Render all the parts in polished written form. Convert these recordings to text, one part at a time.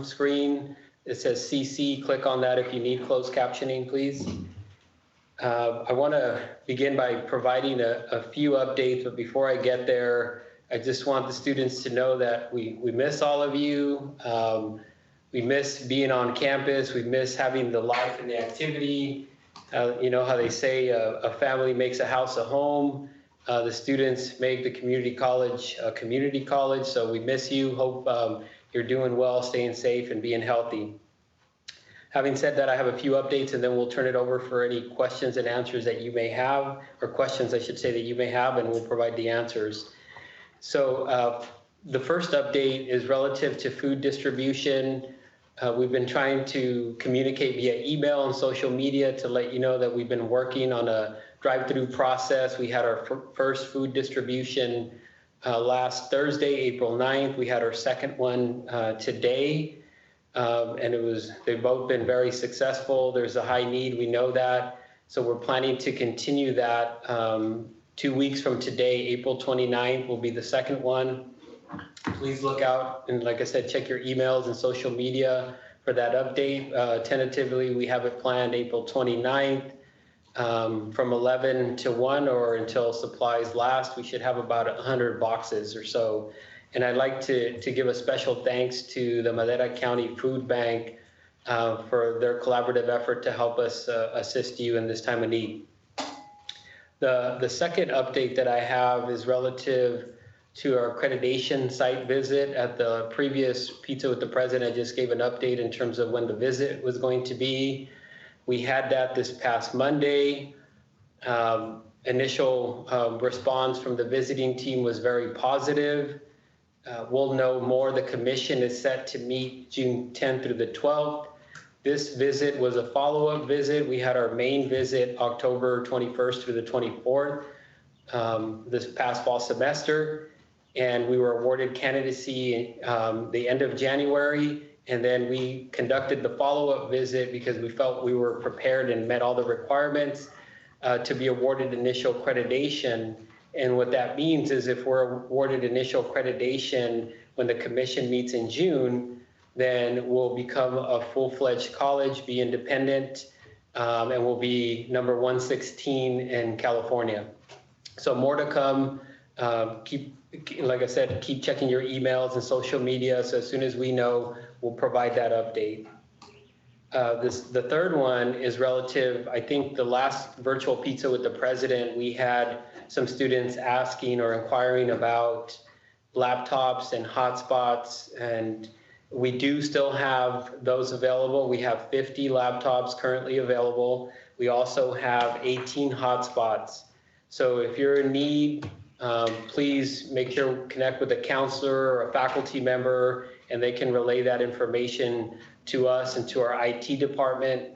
screen. It says CC. Click on that if you need closed captioning, please. I want to begin by providing a few updates, but before I get there, I just want the students to know that we miss all of you. We miss being on campus. We miss having the life and the activity. You know how they say a family makes a house a home. The students make the community college a community college. So we miss you. Hope you're doing well, staying safe, and being healthy. Having said that, I have a few updates, and then we'll turn it over for any questions and answers that you may have, or questions I should say that you may have, and we'll provide the answers. So the first update is relative to food distribution. We've been trying to communicate via email and social media to let you know that we've been working on a drive-through process. We had our first food distribution last Thursday, April 9th. We had our second one today. And they've both been very successful. There's a high need, we know that. So we're planning to continue that 2 weeks from today. April 29th will be the second one. Please look out and, like I said, check your emails and social media for that update. Tentatively, we have it planned April 29th from 11 to 1 or until supplies last. We should have about 100 boxes or so. And I'd like to give a special thanks to the Madera County Food Bank for their collaborative effort to help us assist you in this time of need. The second update that I have is relative to our accreditation site visit. At the previous Pizza with the President, I just gave an update in terms of when the visit was going to be. We had that this past Monday. Initial response from the visiting team was very positive. We'll know more. The commission is set to meet June 10th through the 12th. This visit was a follow-up visit. We had our main visit October 21st through the 24th this past fall semester, and we were awarded candidacy the end of January, and then we conducted the follow-up visit because we felt we were prepared and met all the requirements to be awarded initial accreditation. And what that means is if we're awarded initial accreditation when the commission meets in June, then we'll become a full-fledged college, be independent, and we'll be number 116 in California. So more to come. Like I said, keep checking your emails and social media. So as soon as we know, we'll provide that update. The third one is relative. I think the last virtual Pizza with the President, we had some students asking or inquiring about laptops and hotspots, and we do still have those available. We have 50 laptops currently available. We also have 18 hotspots. So if you're in need, please make sure to connect with a counselor or a faculty member, and they can relay that information to us and to our IT department.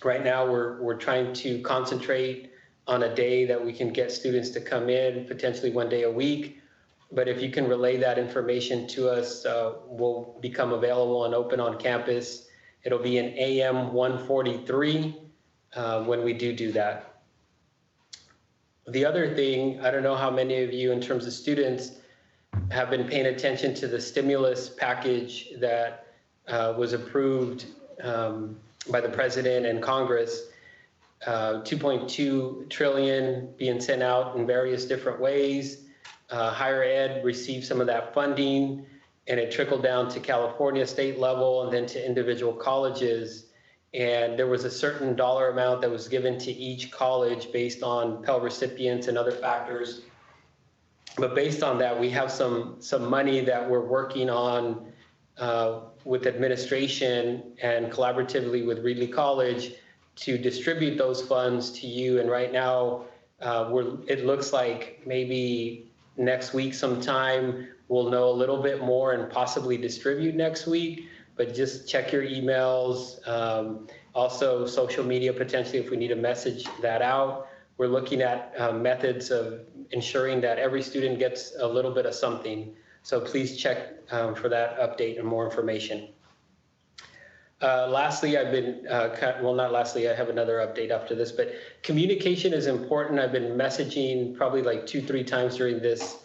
Right now, we're trying to concentrate on a day that we can get students to come in, potentially one day a week. But if you can relay that information to us, we'll become available and open on campus. It'll be in AM 143 when we do that. The other thing, I don't know how many of you in terms of students have been paying attention to the stimulus package that was approved by the President and Congress. 2.2 trillion being sent out in various different ways. Higher ed received some of that funding, and it trickled down to California state level and then to individual colleges. And there was a certain dollar amount that was given to each college based on Pell recipients and other factors. But based on that, we have some money that we're working on with administration and collaboratively with Reedley College to distribute those funds to you. And right now, it looks like maybe next week sometime we'll know a little bit more and possibly distribute next week, but just check your emails. Also social media, potentially if we need to message that out. We're looking at methods of ensuring that every student gets a little bit of something. So please check for that update and more information. Lastly, I've been, well, not lastly, I have another update after this, but communication is important. I've been messaging probably like 2-3 times during this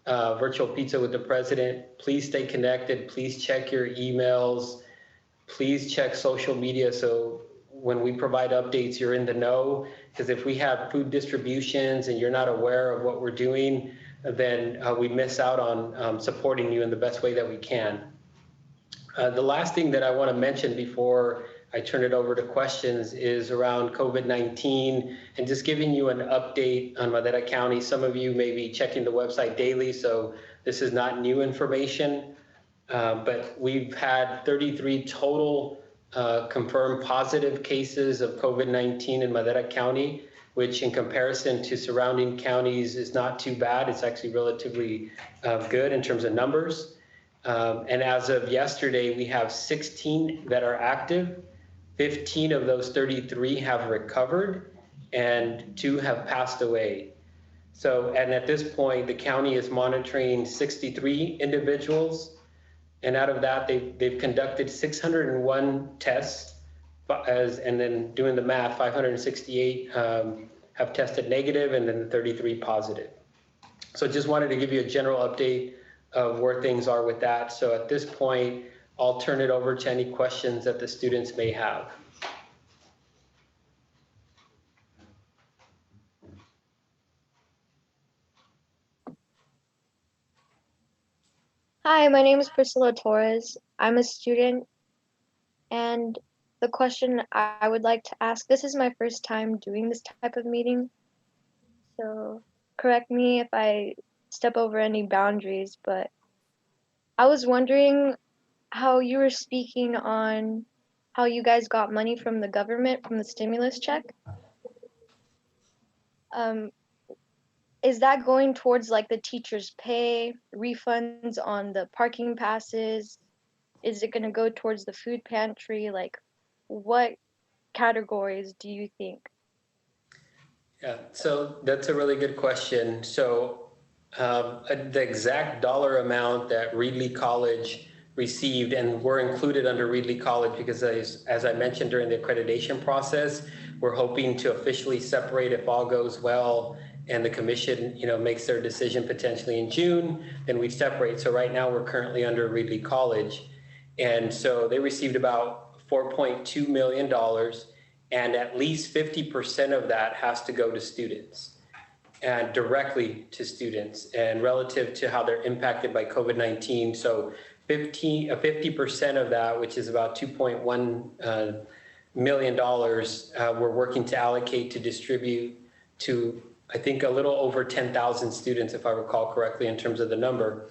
virtual Pizza with the President. Please stay connected. Please check your emails please check social media so when we provide updates, you're in the know. Because if we have food distributions and you're not aware of what we're doing, then we miss out on supporting you in the best way that we can. The last thing that I want to mention before I turn it over to questions is around COVID-19 and just giving you an update on Madera County. Some of you may be checking the website daily, so this is not new information, but we've had 33 total confirmed positive cases of COVID-19 in Madera County, which in comparison to surrounding counties is not too bad. It's actually relatively good in terms of numbers. And as of yesterday, we have 16 that are active. 15 of those 33 have recovered and 2 have passed away. So, and at this point, the county is monitoring 63 individuals. And out of that, they've conducted 601 tests, and then doing the math, 568 have tested negative and then 33 positive. So just wanted to give you a general update of where things are with that. So at this point, I'll turn it over to any questions that the students may have. Hi, my name is Priscilla Torres. I'm a student, and the question I would like to ask, this is my first time doing this type of meeting, so correct me if I step over any boundaries, but I was wondering how you were speaking on how you guys got money from the government from the stimulus check. Um, is that going towards like the teachers' pay, refunds on the parking passes? Is it going to go towards the food pantry? Like, what categories do you think? Yeah, so that's a really good question. So the exact dollar amount that Reedley College received, and we're included under Reedley College because as I mentioned during the accreditation process, we're hoping to officially separate if all goes well and the commission, makes their decision potentially in June, then we separate. So right now we're currently under Reedley College. And so they received about $4.2 million, and at least 50% of that has to go to students and directly to students and relative to how they're impacted by COVID-19. So 50% of that, which is about $2.1 million, we're working to allocate to distribute to, I think, a little over 10,000 students, if I recall correctly, in terms of the number.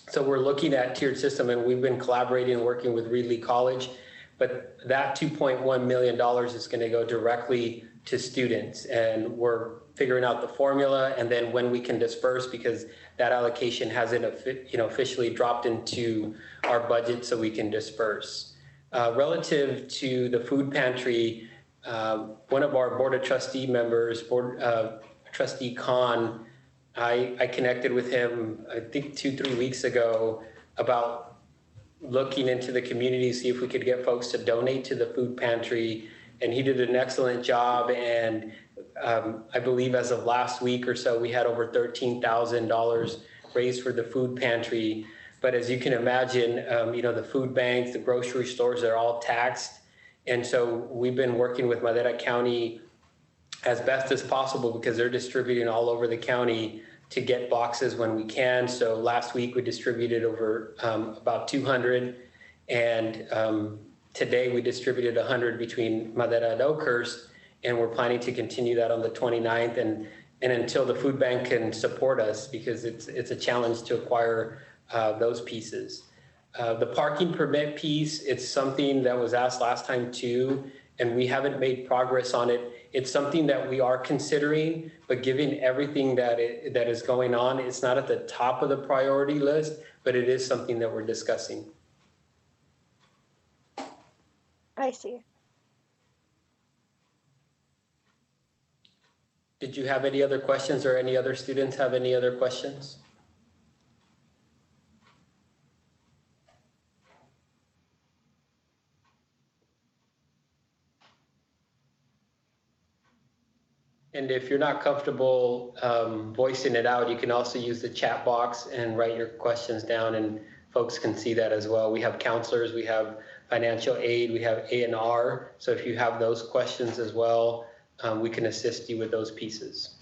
So we're looking at tiered system, and we've been collaborating and working with Reedley College, but that $2.1 million is going to go directly to students, and we're figuring out the formula and then when we can disperse, because that allocation hasn't officially dropped into our budget so we can disperse. Relative to the food pantry, one of our Board of Trustee members, Trustee Khan, I connected with him, I think 2-3 weeks ago, about looking into the community, see if we could get folks to donate to the food pantry. And he did an excellent job. And I believe as of last week or so, we had over $13,000 raised for the food pantry. But as you can imagine, the food banks, the grocery stores, they're all taxed. And so we've been working with Madera County as best as possible because they're distributing all over the county to get boxes when we can. So last week we distributed over about 200, and today we distributed 100 between Madera and Oakhurst, and we're planning to continue that on the 29th and until the food bank can support us, because it's a challenge to acquire those pieces. The parking permit piece, it's something that was asked last time too, and we haven't made progress on it. It's something that we are considering, but given everything that is going on, it's not at the top of the priority list, but it is something that we're discussing. I see. Did you have any other questions, or any other students have any other questions? And if you're not comfortable voicing it out, you can also use the chat box and write your questions down, and folks can see that as well. We have counselors, we have financial aid, we have A&R. So if you have those questions as well, we can assist you with those pieces.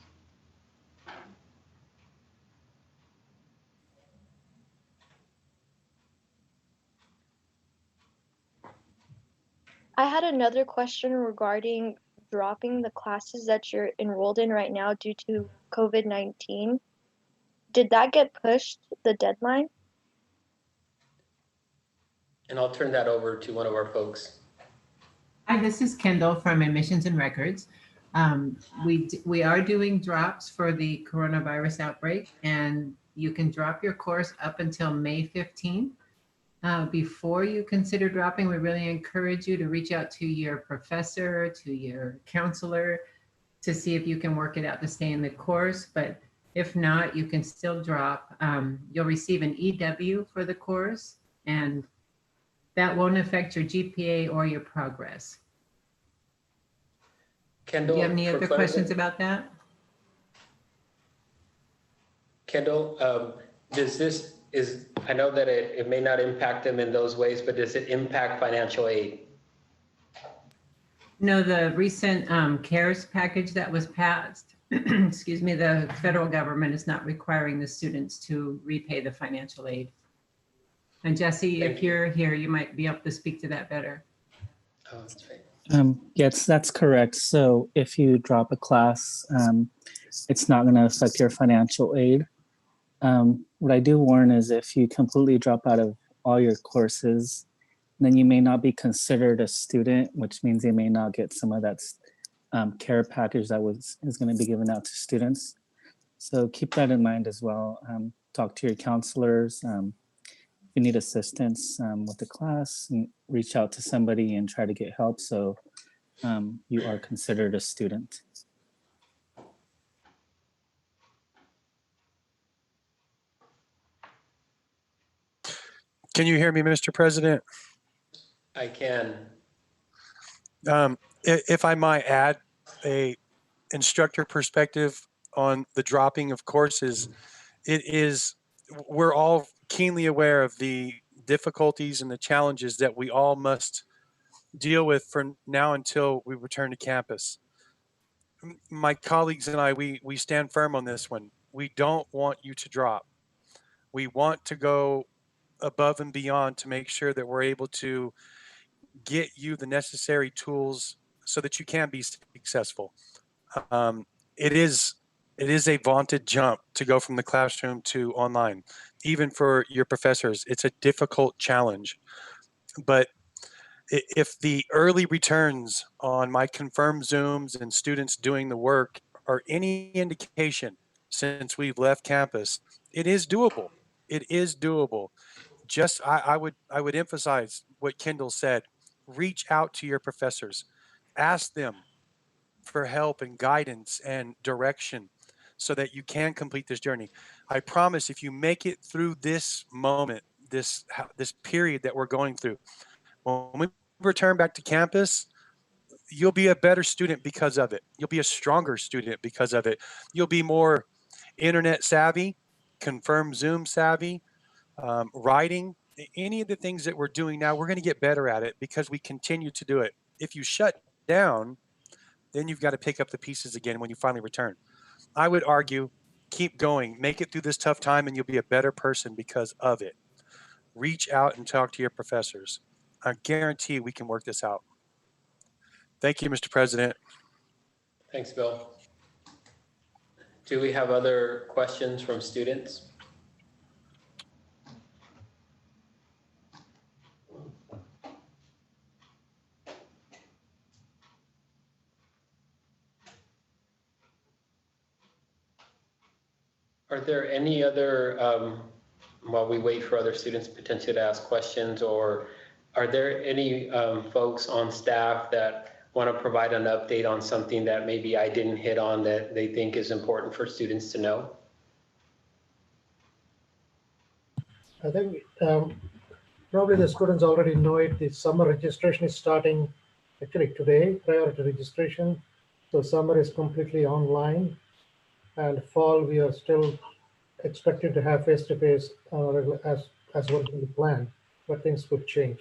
I had another question regarding dropping the classes that you're enrolled in right now due to COVID-19. Did that get pushed, the deadline? And I'll turn that over to one of our folks. Hi, this is Kendall from Admissions and Records. We are doing drops for the coronavirus outbreak, and you can drop your course up until May 15th. Before you consider dropping, we really encourage you to reach out to your professor, to your counselor, to see if you can work it out to stay in the course. But if not, you can still drop. You'll receive an EW for the course, and that won't affect your GPA or your progress. Kendall, do you have any other questions about that? Kendall, I know that it may not impact them in those ways, but does it impact financial aid? No, the recent CARES package that was passed, excuse me, the federal government is not requiring the students to repay the financial aid. And Jesse, if you're here, you might be able to speak to that better. Oh, that's right. Yes, that's correct. So if you drop a class, it's not going to affect your financial aid. What I do warn is if you completely drop out of all your courses, then you may not be considered a student, which means you may not get some of that care package that is going to be given out to students. So keep that in mind as well. Talk to your counselors. If you need assistance with the class, and reach out to somebody and try to get help so you are considered a student. Can you hear me, Mr. President? I can. If I might add a instructor perspective on the dropping of courses, we're all keenly aware of the difficulties and the challenges that we all must deal with from now until we return to campus. My colleagues and I, we stand firm on this one. We don't want you to drop. We want to go above and beyond to make sure that we're able to get you the necessary tools so that you can be successful. It is a vaunted jump to go from the classroom to online. Even for your professors, it's a difficult challenge. But if the early returns on my confirmed Zooms and students doing the work are any indication since we've left campus, it is doable. It is doable. Just I would emphasize what Kendall said. Reach out to your professors. Ask them for help and guidance and direction so that you can complete this journey. I promise if you make it through this moment, this period that we're going through, when we return back to campus, you'll be a better student because of it. You'll be a stronger student because of it. You'll be more internet savvy, confirmed Zoom savvy, writing, any of the things that we're doing now, we're going to get better at it because we continue to do it. If you shut down, then you've got to pick up the pieces again when you finally return. I would argue, keep going, make it through this tough time, and you'll be a better person because of it. Reach out and talk to your professors. I guarantee we can work this out. Thank you, Mr. President. Thanks, Bill. Do we have other questions from students? Are there any other, while we wait for other students potentially to ask questions, or are there any folks on staff that want to provide an update on something that maybe I didn't hit on that they think is important for students to know? I think probably the students already know it. The summer registration is starting actually today, prior to registration. So summer is completely online, and fall we are still expecting to have face-to-face as originally planned, but things could change.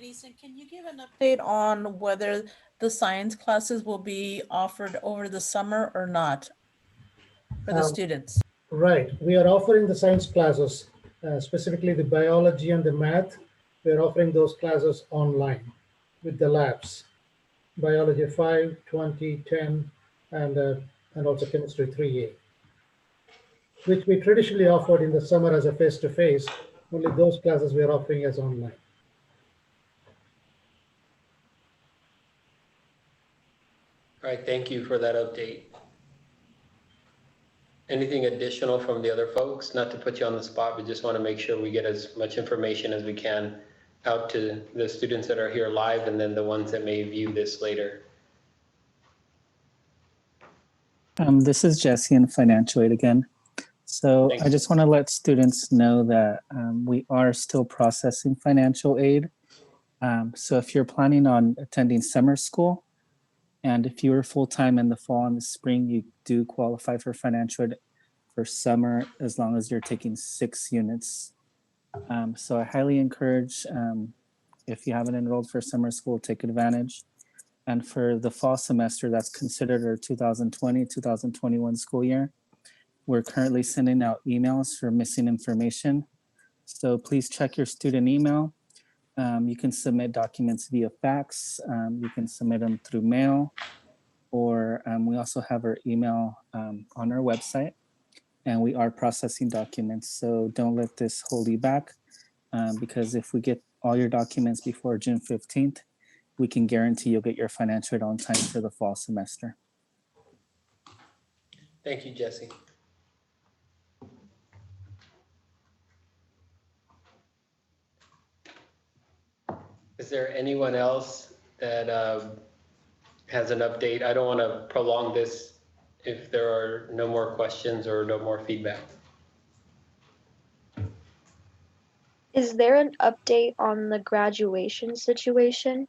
Edison, can you give an update on whether the science classes will be offered over the summer or not for the Um, students? Right. We are offering the science classes, specifically the biology and the math. We are offering those classes online with the labs. Biology 5, 20, 10, and also chemistry 3A, which we traditionally offered in the summer as a face-to-face. Only those classes we are offering as online. All right, thank you for that update. Anything additional from the other folks? Not to put you on the spot, but just want to make sure we get as much information as we can out to the students that are here live and then the ones that may view this later. This is Jesse in financial aid again. So Thanks. I just want to let students know that we are still processing financial aid. So if you're planning on attending summer school, and if you were full-time in the fall and the spring, you do qualify for financial aid for summer as long as you're taking 6 units. So I highly encourage, if you haven't enrolled for summer school, take advantage. And for the fall semester, that's considered our 2020-2021 school year. We're currently sending out emails for missing information. So please check your student email. You can submit documents via fax. You can submit them through mail, or we also have our email on our website, and we are processing documents. So don't let this hold you back, because if we get all your documents before June 15th, we can guarantee you'll get your financial aid on time for the fall semester. Thank you, Jesse. Is there anyone else that has an update? I don't want to prolong this if there are no more questions or no more feedback. Is there an update on the graduation situation?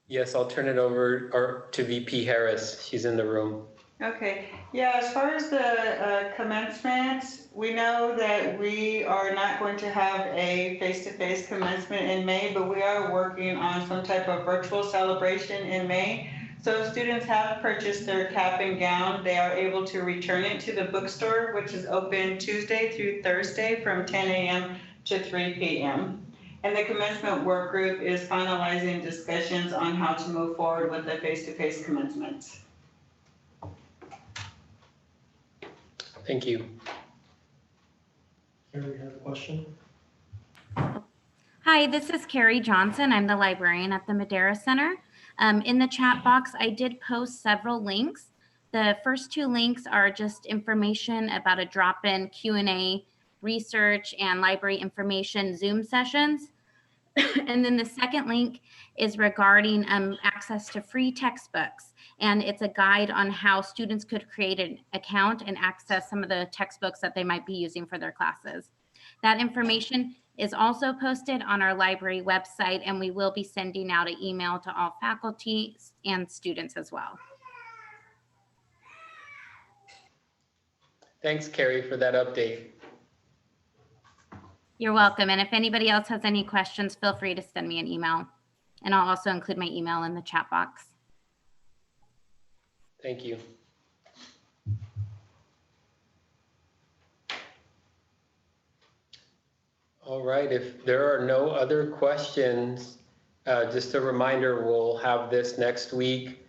Yes, I'll turn it over to VP Harris. She's in the room. Okay, yeah, as far as the commencement, we know that we are not going to have a face-to-face commencement in May, but we are working on some type of virtual celebration in May. So if students have purchased their cap and gown, they are able to return it to the bookstore, which is open Tuesday through Thursday from 10 a.m. to 3 p.m. And the commencement work group is finalizing discussions on how to move forward with the face-to-face commencement. Thank you. Carrie, have a question? Hi, this is Carrie Johnson. I'm the librarian at the Madera Center. In the chat box, I did post several links. The first 2 links are just information about a drop-in Q&A, research, and library information Zoom sessions. And then the second link is regarding access to free textbooks. And it's a guide on how students could create an account and access some of the textbooks that they might be using for their classes. That information is also posted on our library website, and we will be sending out an email to all faculty and students as well. Thanks, Carrie, for that update. You're welcome. And if anybody else has any questions, feel free to send me an email. And I'll also include my email in the chat box. Thank you. All right, if there are no other questions, just a reminder, we'll have this next week,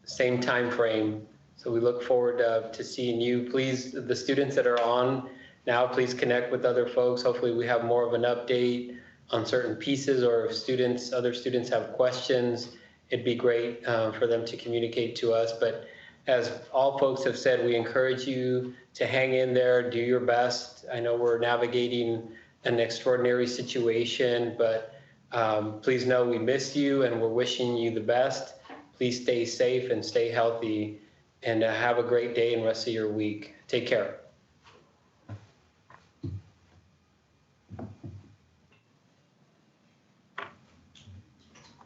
same time frame. So we look forward to seeing you. Please, the students that are on now, please connect with other folks. Hopefully we have more of an update on certain pieces, or if other students have questions, it'd be great for them to communicate to us. But as all folks have said, we encourage you to hang in there, do your best. I know we're navigating an extraordinary situation, but please know we miss you and we're wishing you the best. Please stay safe and stay healthy, and have a great day and rest of your week. Take care.